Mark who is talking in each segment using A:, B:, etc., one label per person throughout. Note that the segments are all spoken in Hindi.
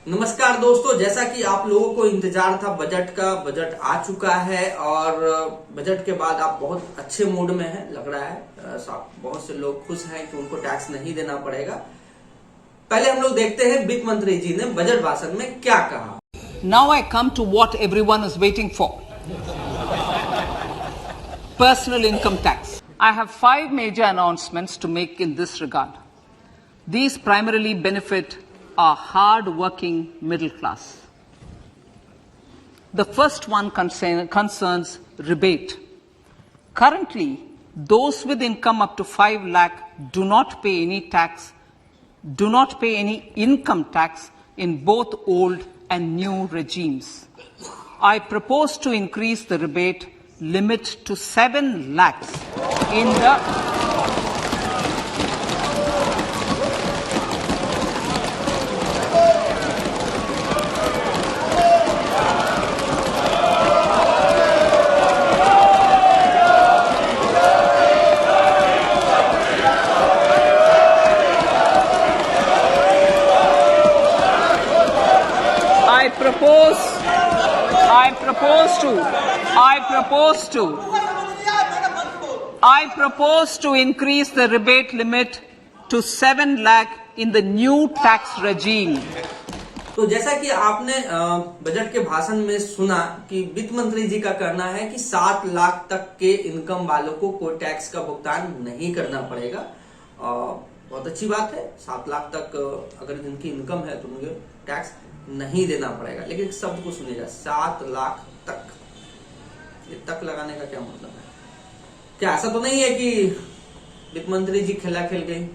A: नमस्कार दोस्तों, जैसा कि आप लोगों को इंतजार था बजट का, बजट आ चुका है और बजट के बाद आप बहुत अच्छे मूड में हैं लग रहा है। बहुत से लोग खुश हैं कि उनको टैक्स नहीं देना पड़ेगा। पहले हम लोग देखते हैं वित्त मंत्री जी ने बजट भाषण में क्या कहा।
B: Now I come to what everyone is waiting for. Personal income tax. I have 5 major announcements to make in this regard. These primarily benefit our hard-working middle class. The first one concerns rebate. Currently, those with income up to 5 lakh do not pay any income tax in both old and new regimes. I propose to increase the rebate limit to 7 lakhs in the I propose to increase the rebate limit to 7 lakh in the new tax regime.
A: तो जैसा कि आपने बजट के भाषण में सुना कि वित्त मंत्री जी का कहना है कि 7 लाख तक के इनकम वालों को कोई टैक्स का भुगतान नहीं करना पड़ेगा। बहुत अच्छी बात है। 7 लाख तक अगर जिनकी इनकम है तो उन्हें टैक्स नहीं देना पड़ेगा। लेकिन एक शब्द को सुनिएगा, 7 लाख तक। ये तक लगाने का क्या मतलब है? क्या ऐसा तो नहीं है कि वित्त मंत्री जी खेला खेल गई?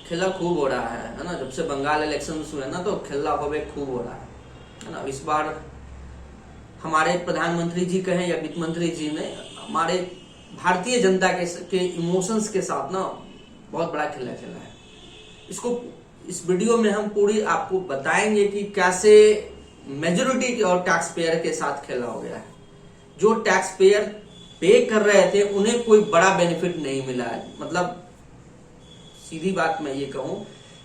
A: खेला खूब हो रहा है ना। जब से बंगाल इलेक्शन हुए ना तो खेला होवे खूब हो रहा है ना। इस बार हमारे प्रधानमंत्री जी कहें या वित्त मंत्री जी ने हमारे भारतीय जनता के इमोशंस के साथ ना बहुत बड़ा खेला खेला है। इसको इस वीडियो में हम पूरी आपको बताएंगे कि कैसे मेजोरिटी और टैक्स पेयर के साथ खेला हो गया है। जो टैक्स पेयर पे कर रहे थे उन्हें कोई बड़ा बेनिफिट नहीं मिला है। मतलब सीधी बात मैं ये कहूं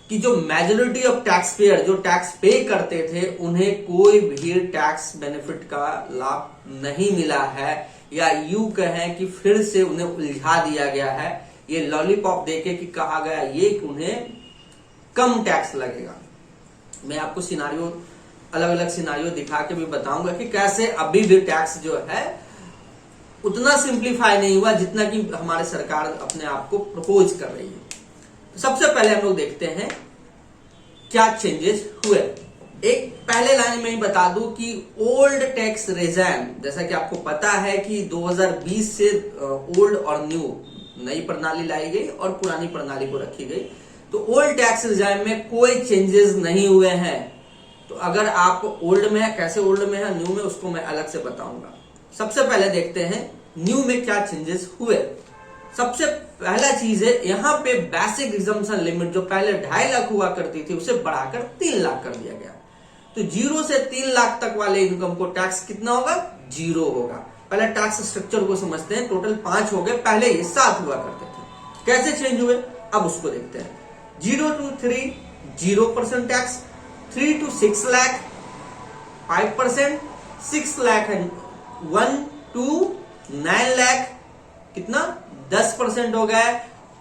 A: कि जो मेजोरिटी ऑफ टैक्स पेयर जो टैक्स पे करते थे उन्हें कोई भी टैक्स बेनिफिट का लाभ नहीं मिला है, या यूं कहें कि फिर से उन्हें उलझा दिया गया है। ये लॉलीपॉप देके कि कहा गया ये कि उन्हें कम टैक्स लगेगा। मैं आपको अलग अलग सिनारियो दिखा के भी बताऊंगा कि कैसे अभी भी टैक्स जो है उतना सिंप्लीफाई नहीं हुआ जितना कि हमारी सरकार अपने आप को प्रपोज कर रही है। तो सबसे पहले हम लोग देखते हैं क्या चेंजेस हुए। एक पहले लाइन में ही बता दूं कि ओल्ड टैक्स रेजाइम, जैसा कि आपको पता है कि 2020 से ओल्ड और न्यू नई प्रणाली लाई गई और पुरानी प्रणाली को रखी गई। तो ओल्ड टैक्स रेजाइम में कोई चेंजेस नहीं हुए हैं। तो अगर आप ओल्ड में है, कैसे ओल्ड में है, न्यू में, उसको मैं अलग से बताऊंगा। सबसे पहले देखते हैं न्यू में क्या चेंजेस हुए। सबसे पहला चीज है यहाँ पे बेसिक रिजम्पशन लिमिट जो पहले 2.5 लाख हुआ करती थी उसे बढ़ाकर 3 लाख कर दिया गया। तो 0 से 3 लाख तक वाले इनकम को टैक्स कितना होगा? 0 होगा। पहले टैक्स स्ट्रक्चर को समझते हैं। टोटल 5 हो गए, पहले ये 7 हुआ करते थे। कैसे चेंज हुए अब उसको देखते हैं। 0 to 3 0% tax, 3 to 6 lakh 5%, 6 lakh 1 to 9 lakh कितना 10% हो गया,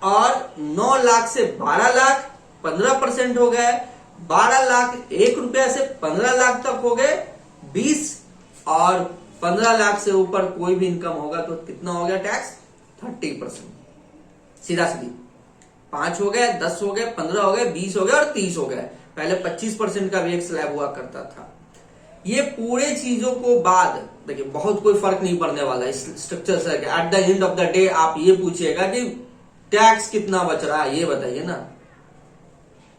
A: और 9 लाख से 12 लाख 15% हो गया, 12 लाख 1 रुपया से 15 लाख तक हो गए 20, और 15 लाख से ऊपर कोई भी इनकम होगा तो कितना हो गया टैक्स? 30%। सीधा सीधी 5 हो गए, 10 हो गए, 15 हो गए, 20 हो गए और 30 हो गए। पहले 25% का भी एक स्लैब हुआ करता था। ये पूरे चीजों को बाद देखिए बहुत कोई फर्क नहीं पड़ने वाला इस स्ट्रक्चर से। At the end of the day आप ये पूछिएगा कि टैक्स कितना बच रहा है, ये बताइए ना।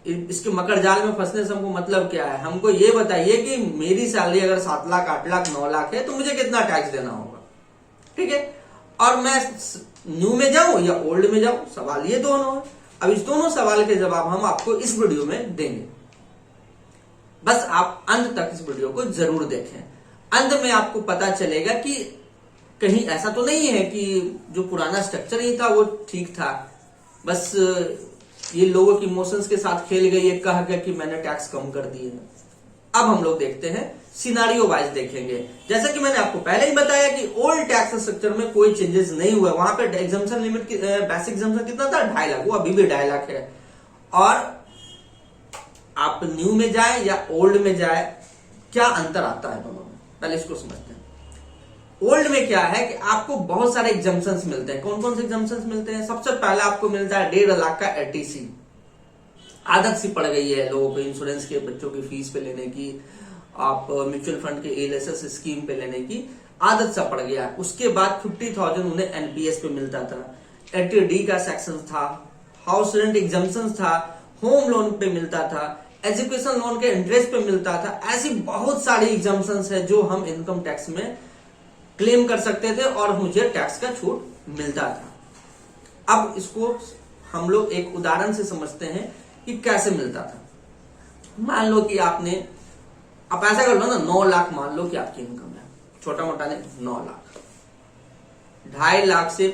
A: इसके मकर जाल में फंसने से हमको मतलब क्या है? हमको ये बताइए कि मेरी सैलरी अगर 7 लाख 8 लाख 9 लाख है तो मुझे कितना टैक्स देना होगा, ठीक है? और मैं न्यू में जाऊं या ओल्ड में जाऊं, सवाल ये दोनों है। अब इस दोनों सवाल के जवाब हम आपको इस वीडियो में देंगे। बस आप अंत तक इस वीडियो को जरूर देखें। अंत में आपको पता चलेगा कि कहीं ऐसा तो नहीं है कि जो पुराना स्ट्रक्चर ही था वो ठीक था, बस ये लोगों की इमोशंस के साथ खेल गई है, कह गया कि मैंने टैक्स कम कर दिए हैं। अब हम लोग देखते हैं सिनारियो वाइज देखेंगे। जैसा कि मैंने आपको पहले ही बताया कि ओल्ड टैक्स स्ट्रक्चर में कोई चेंजेस नहीं हुआ, वहां पे एग्जाम्पशन लिमिट बेसिक एग्जाम्पशन कितना था, 2.5 लाख, वो अभी भी 2.5 लाख है। और आप न्यू में जाए या ओल्ड में जाए, क्या अंतर आता है दोनों में, पहले इसको समझते हैं। ओल्ड में क्या है कि आपको बहुत सारे एग्जाम्पशंस मिलते हैं। कौन कौन से एग्जाम्पशंस मिलते हैं? सबसे पहले आपको मिलता है 1.5 लाख का एटीसी। आदत सी पड़ गई है लोगों को इंश्योरेंस के, बच्चों की फीस पे लेने की, आप म्यूचुअल फंड के एलएसएस स्कीम पे लेने की आदत सा पड़ गया। उसके बाद 50,000 उन्हें एनपीएस पे मिलता था, 80D का सेक्शन था, हाउस रेंट एग्जाम्पशन था, होम लोन पे मिलता था, एजुकेशन लोन के इंटरेस्ट पे मिलता था। ऐसी बहुत सारी एग्जाम्पशंस है जो हम इनकम टैक्स में क्लेम कर सकते थे और मुझे टैक्स का छूट मिलता था। अब इसको हम लोग एक उदाहरण से समझते हैं कि कैसे मिलता था। मान लो कि आपने, आप ऐसा कर लो ना, 9 लाख मान लो कि आपकी इनकम है, छोटा मोटा नहीं, 9 लाख, 2.5 लाख से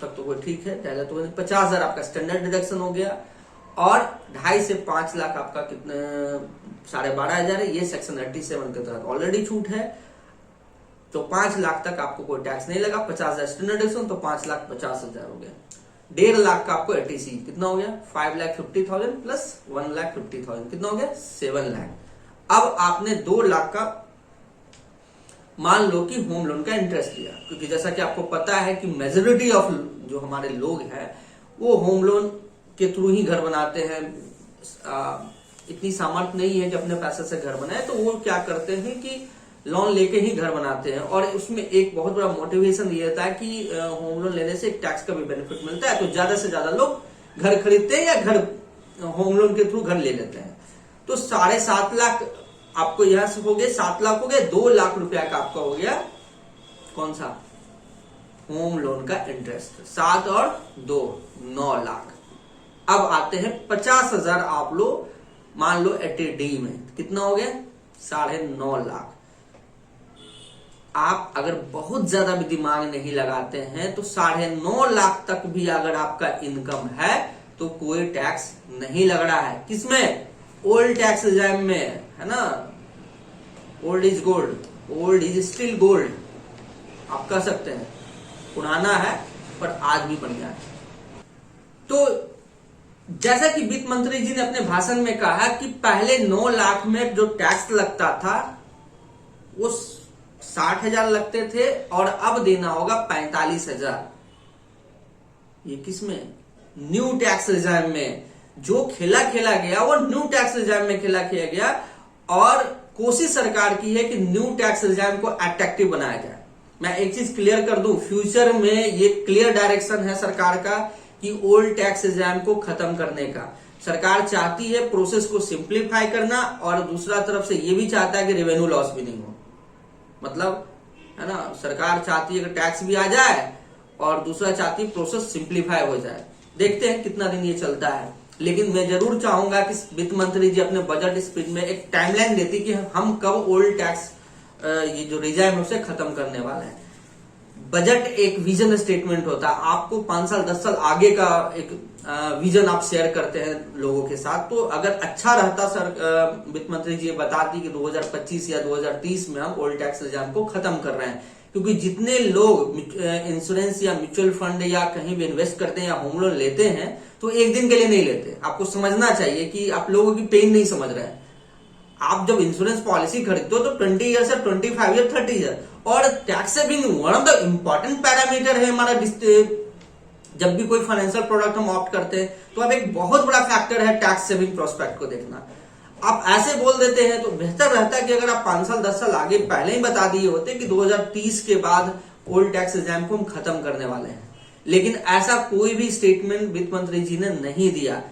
A: तक तो कोई ठीक है, 2.5 लाख तो 50,000 आपका स्टैंडर्ड डिडक्शन हो गया, और 2.5 से 5 लाख आपका कितने 12,500 है, ये सेक्शन 87 के तहत ऑलरेडी छूट है। तो 5 लाख तक आपको कोई टैक्स नहीं लगा, 50,000 स्टैंडर्ड डिडक्शन, तो 5,50,000 हो गया। 1.5 लाख का आपको एटीसी कितना हो गया, 5,50,000 प्लस 1,50,000 कितना हो गया, 7 लाख। अब आपने 2 लाख का मान लो कि होम लोन का इंटरेस्ट लिया, क्योंकि जैसा कि आपको पता है कि मेजोरिटी ऑफ जो हमारे लोग हैं वो होम लोन के थ्रू ही घर बनाते हैं। इतनी सामर्थ्य नहीं है कि अपने पैसे से घर बनाए, तो वो क्या करते हैं कि लोन लेके ही घर बनाते हैं। और उसमें एक बहुत बड़ा मोटिवेशन ये रहता है कि होम लोन लेने से एक टैक्स का भी बेनिफिट मिलता है, तो ज्यादा से ज्यादा लोग घर खरीदते हैं या घर होम लोन के थ्रू घर ले लेते हैं। तो 7.5 लाख आपको यहां से हो गए, 7 लाख हो गए, 2 लाख रुपया का आपका हो गया कौन सा, होम लोन का इंटरेस्ट। 7 और 2 9 लाख। अब आते हैं 50,000 आप लोग मान लो 80D में, कितना हो गया, 9.5 लाख। आप अगर बहुत ज्यादा भी दिमाग नहीं लगाते हैं तो 9.5 लाख तक भी अगर आपका इनकम है तो कोई टैक्स नहीं लग रहा है। किसमें, ओल्ड टैक्स रिजाइम में, है ना। Old is gold, old is still gold, आप कह सकते हैं। पुराना है पर आज भी बढ़िया है। तो जैसा कि वित्त मंत्री जी ने अपने भाषण में कहा कि पहले 9 लाख में जो टैक्स लगता था वो 60,000 लगते थे और अब देना होगा 45,000। ये किसमें, न्यू टैक्स रिजाइम में। जो खेला गया वो न्यू टैक्स रिजाइम में खेला गया, और कोशिश सरकार की है कि न्यू टैक्स रिजाइम को अट्रैक्टिव बनाया जाए। मैं एक चीज क्लियर कर दूं, फ्यूचर में ये क्लियर डायरेक्शन है सरकार का कि ओल्ड टैक्स रिजाइम को खत्म करने का। सरकार चाहती है प्रोसेस को सिंप्लीफाई करना, और दूसरा तरफ से ये भी चाहता है कि रेवेन्यू लॉस भी नहीं हो। मतलब, है ना, सरकार चाहती है कि टैक्स भी आ जाए और दूसरा चाहती है प्रोसेस सिंप्लीफाई हो जाए। देखते हैं कितना दिन ये चलता है, लेकिन मैं जरूर चाहूंगा कि वित्त मंत्री जी अपने बजट स्पीच में एक टाइमलाइन देती कि हम कब ओल्ड टैक्स ये जो रिजाइम है उसे खत्म करने वाले हैं। बजट एक विजन स्टेटमेंट होता है, आपको 5 साल 10 साल आगे का एक विजन आप शेयर करते हैं लोगों के साथ। तो अगर अच्छा रहता सर, वित्त मंत्री जी बताती कि 2025 या 2030 में हम ओल्ड टैक्स रिजाइम को खत्म कर रहे हैं, क्योंकि जितने लोग इंश्योरेंस या म्यूचुअल फंड या कहीं भी इन्वेस्ट करते हैं या होम लोन लेते हैं तो एक दिन के लिए नहीं लेते। आपको समझना चाहिए कि आप लोगों की पेन नहीं समझ रहे हैं। आप जब इंश्योरेंस पॉलिसी खरीदते हो तो 20 ईयर से 25 ईयर 30 ईयर, और tax saving one of the important parameter है हमारा। जब भी कोई फाइनेंशियल प्रोडक्ट हम ऑप्ट करते हैं तो अब एक बहुत बड़ा फैक्टर है टैक्स सेविंग प्रोस्पेक्ट को देखना। आप ऐसे बोल देते हैं तो बेहतर रहता है कि अगर आप 5 साल 10 साल आगे पहले ही बता दिए होते कि 2030 के बाद ओल्ड टैक्स रिजाइम को हम खत्म करने वाले हैं, लेकिन ऐसा कोई भी स्टेटमेंट वित्त मंत्री जी ने नहीं दिया।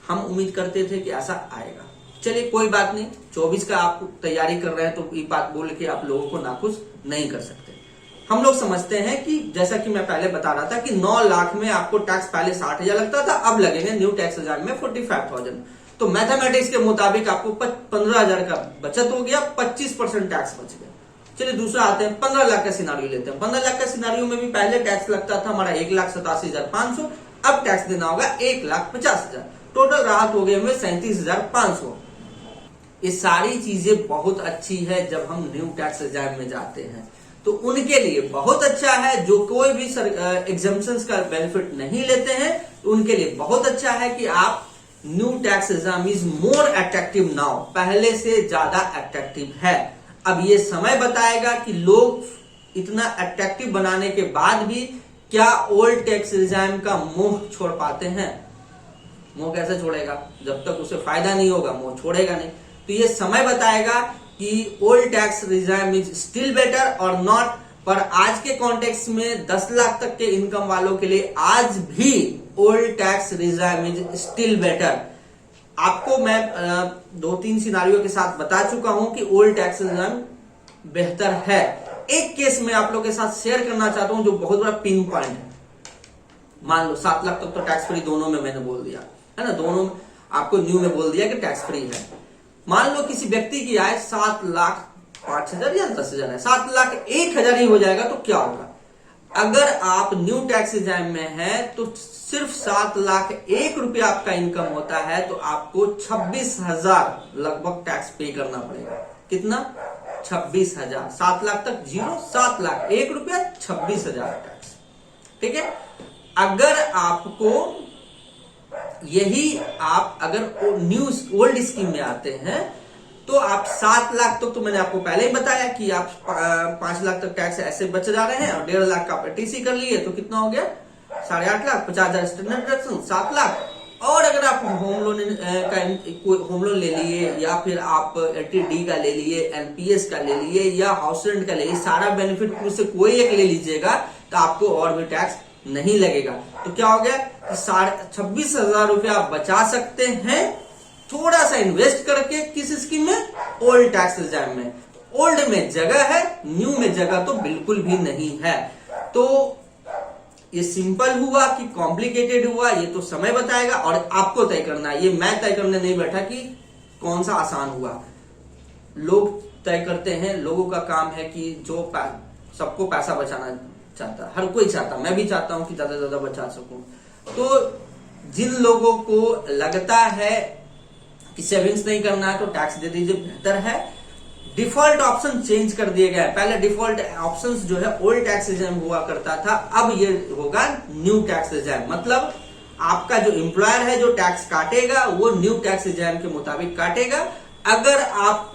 A: हम उम्मीद करते थे कि ऐसा आएगा। चलिए कोई बात नहीं, 24 का आप तैयारी कर रहे हैं तो ये बात बोल के आप लोगों को नाखुश नहीं कर सकते। हम लोग समझते हैं कि जैसा कि मैं पहले बता रहा था कि 9 लाख में आपको टैक्स पहले 60,000 लगता था, अब लगेंगे न्यू टैक्स रिजाइम में 45,000। तो मैथमेटिक्स के मुताबिक आपको 15,000 का बचत हो गया, 25% टैक्स बच गया। चलिए दूसरा आते हैं, 15 लाख का सिनारियो लेते हैं। 15 लाख का सिनारियो में भी पहले टैक्स लगता था हमारा 1,87,500, अब टैक्स देना होगा 1,50,000। टोटल राहत हो गए हमें 37,500। ये सारी चीजें बहुत अच्छी है जब हम न्यू टैक्स रिजाइम में जाते हैं, तो उनके लिए बहुत अच्छा है। जो कोई भी एग्जम्पशंस का बेनिफिट नहीं लेते हैं तो उनके लिए बहुत अच्छा है कि आप new tax regime is more attractive now, पहले से ज्यादा अट्रैक्टिव है। अब ये समय बताएगा कि लोग इतना अट्रैक्टिव बनाने के बाद भी क्या ओल्ड टैक्स रिजाइम का मोह छोड़ पाते हैं। मोह कैसे छोड़ेगा, जब तक उसे फायदा नहीं होगा मोह छोड़ेगा नहीं। तो ये समय बताएगा कि old tax regime is still better और नॉट। पर आज के कॉन्टेक्स्ट में 10 लाख तक के इनकम वालों के लिए आज भी old tax regime is still better. आपको मैं 2-3 सिनारियों के साथ बता चुका हूं कि ओल्ड टैक्स रिजाइम बेहतर है। एक केस में आप लोगों के साथ शेयर करना चाहता हूं जो बहुत बड़ा पिन पॉइंट है। मान लो 7 लाख तक तो टैक्स फ्री दोनों में मैंने बोल दिया है ना, दोनों में आपको न्यू में बोल दिया कि टैक्स फ्री है। मान लो किसी व्यक्ति की आय 7,05,000 या 10,000 है, 7,01,000 ही हो जाएगा तो क्या होगा। अगर आप न्यू टैक्स रिजाइम में हैं तो सिर्फ 7,01,000 रुपया आपका इनकम होता है तो आपको 26,000 लगभग टैक्स पे करना पड़ेगा। कितना? 26,000। 7 लाख तक जीरो, 7,01,000 रुपया 26,000 टैक्स। ठीक है। अगर आपको यही आप अगर न्यू ओल्ड स्कीम में आते हैं तो आप 7 लाख तक तो मैंने आपको पहले ही बताया कि आप 5 लाख तक टैक्स ऐसे बच जा रहे हैं और 1.5 लाख का टीसी कर लिए तो कितना हो गया 8.5 लाख, 50,000 स्टैंडर्ड डिडक्शन 7 लाख। और अगर आप होम लोन ले लिए या फिर आप LTD का ले लिए, NPS का ले लिए या हाउस रेंट का ले लिए, सारा बेनिफिट से कोई एक ले लीजिएगा तो आपको और भी टैक्स नहीं लगेगा। तो क्या हो गया कि 26,000 रुपया आप बचा सकते हैं थोड़ा सा इन्वेस्ट करके। किस स्कीम में? ओल्ड टैक्स रिजाइम में। ओल्ड में जगह है, न्यू में जगह तो बिल्कुल भी नहीं है। तो ये सिंपल हुआ कि कॉम्प्लिकेटेड हुआ, ये तो समय बताएगा और आपको तय करना है। ये मैं तय करने नहीं बैठा कि कौन सा आसान हुआ, लोग तय करते हैं। लोगों का काम है कि जो सबको पैसा बचाना चाहता, हर कोई चाहता, मैं भी चाहता हूं कि ज्यादा से ज्यादा बचा सकूं। तो जिन लोगों को लगता है कि सेविंग्स नहीं करना है तो टैक्स दे दीजिए, बेहतर है। डिफॉल्ट ऑप्शन चेंज कर दिए गए। पहले डिफॉल्ट ऑप्शंस जो है ओल्ड टैक्स रिजाइम हुआ करता था, अब ये होगा न्यू टैक्स रिजाइम। मतलब आपका जो एम्प्लॉयर है जो टैक्स काटेगा वो न्यू टैक्स रिजाइम के मुताबिक काटेगा। अगर आप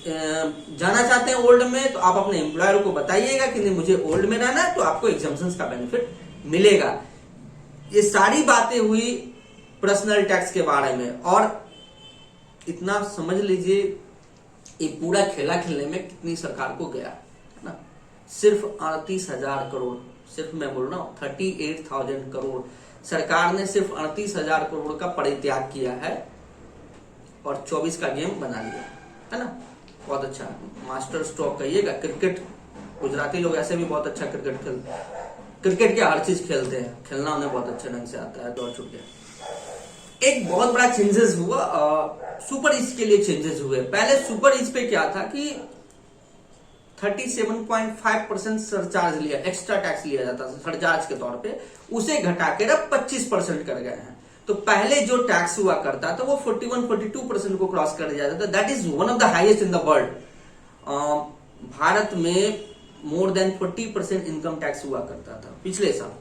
A: जाना चाहते हैं ओल्ड में तो आप अपने एम्प्लॉयर को बताइएगा कि नहीं मुझे ओल्ड में रहना है, तो आपको एग्जम्पशंस का बेनिफिट मिलेगा। ये सारी बातें हुई पर्सनल टैक्स के बारे में। और इतना समझ लीजिए ये पूरा खेला खेलने में कितनी सरकार को गया है ना, सिर्फ 38,000 करोड़, सिर्फ मैं बोल रहा हूं 38,000 करोड़ सरकार ने सिर्फ 38,000 करोड़ का परित्याग किया है और 24 का गेम बना लिया है ना। बहुत अच्छा, मास्टर स्ट्रोक कहिएगा। क्रिकेट, गुजराती लोग ऐसे भी बहुत अच्छा क्रिकेट क्रिकेट के हर चीज खेलते हैं, खेलना उन्हें बहुत अच्छे ढंग से आता है। दौड़ छूट गया। एक बहुत बड़ा चेंजेस हुआ सुपर ईच के लिए चेंजेस हुए। पहले सुपर ईच पे क्या था कि 37.5% सरचार्ज लिया, एक्स्ट्रा टैक्स लिया जाता था सरचार्ज के तौर पे, उसे घटाकर अब 25% कर गए हैं। तो पहले जो टैक्स हुआ करता था वो 41-42% को क्रॉस कर जाता था। That is one of the highest in the world. Bharat में मोर देन 40% इनकम टैक्स हुआ करता था पिछले साल,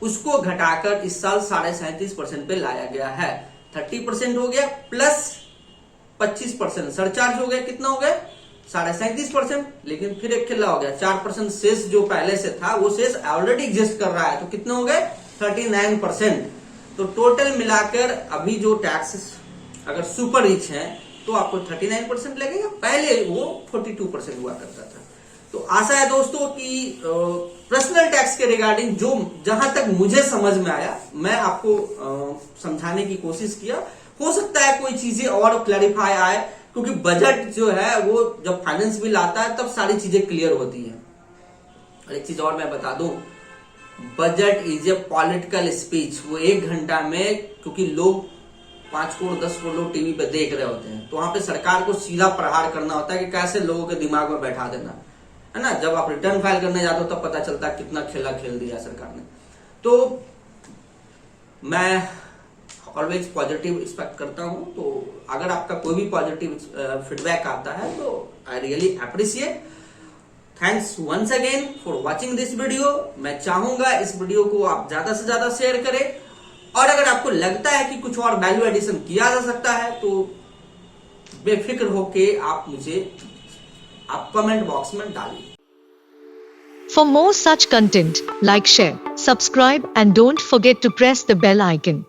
A: उसको घटाकर इस साल 37.5% पे लाया गया है। 30% हो गया प्लस 25% सरचार्ज हो गया। कितना हो गया? 37.5%। लेकिन फिर एक खेला हो गया, 4% सेस जो पहले से था वो सेस ऑलरेडी एग्जिस्ट कर रहा है, तो कितना हो गए? 39%। तो टोटल मिलाकर अभी जो टैक्स अगर सुपर रिच है तो आपको 39% लगेगा, पहले वो 42% हुआ करता था। तो आशा है दोस्तों कि पर्सनल टैक्स के रिगार्डिंग जो जहां तक मुझे समझ में आया मैं आपको समझाने की कोशिश किया। हो सकता है कोई चीजें और क्लैरिफाई आए, क्योंकि बजट जो है वो जब फाइनेंस बिल आता है तब सारी चीजें क्लियर होती हैं। और एक चीज और मैं बता दूं, budget is a political speech. वो 1 घंटा में, क्योंकि लोग 5 करोड़ 10 करोड़ लोग टीवी पे देख रहे होते हैं, तो वहां पे सरकार को सीधा प्रहार करना होता है कि कैसे लोगों के दिमाग में बैठा देना है ना। जब आप रिटर्न फाइल करने जाते हो तब पता चलता है कितना खेला खेल दिया सरकार ने। तो मैं ऑलवेज पॉजिटिव एक्सपेक्ट करता हूं, तो अगर आपका कोई भी पॉजिटिव फीडबैक आता है तो I really appreciate. Thanks once again for watching this video. मैं चाहूंगा इस वीडियो को आप ज्यादा से ज्यादा शेयर करें, और अगर आपको लगता है कि कुछ और वैल्यू एडिशन किया जा सकता है तो बेफिक्र होके आप कमेंट बॉक्स में डालिए।
C: For more such content, like, share, subscribe and don't forget to press the bell icon.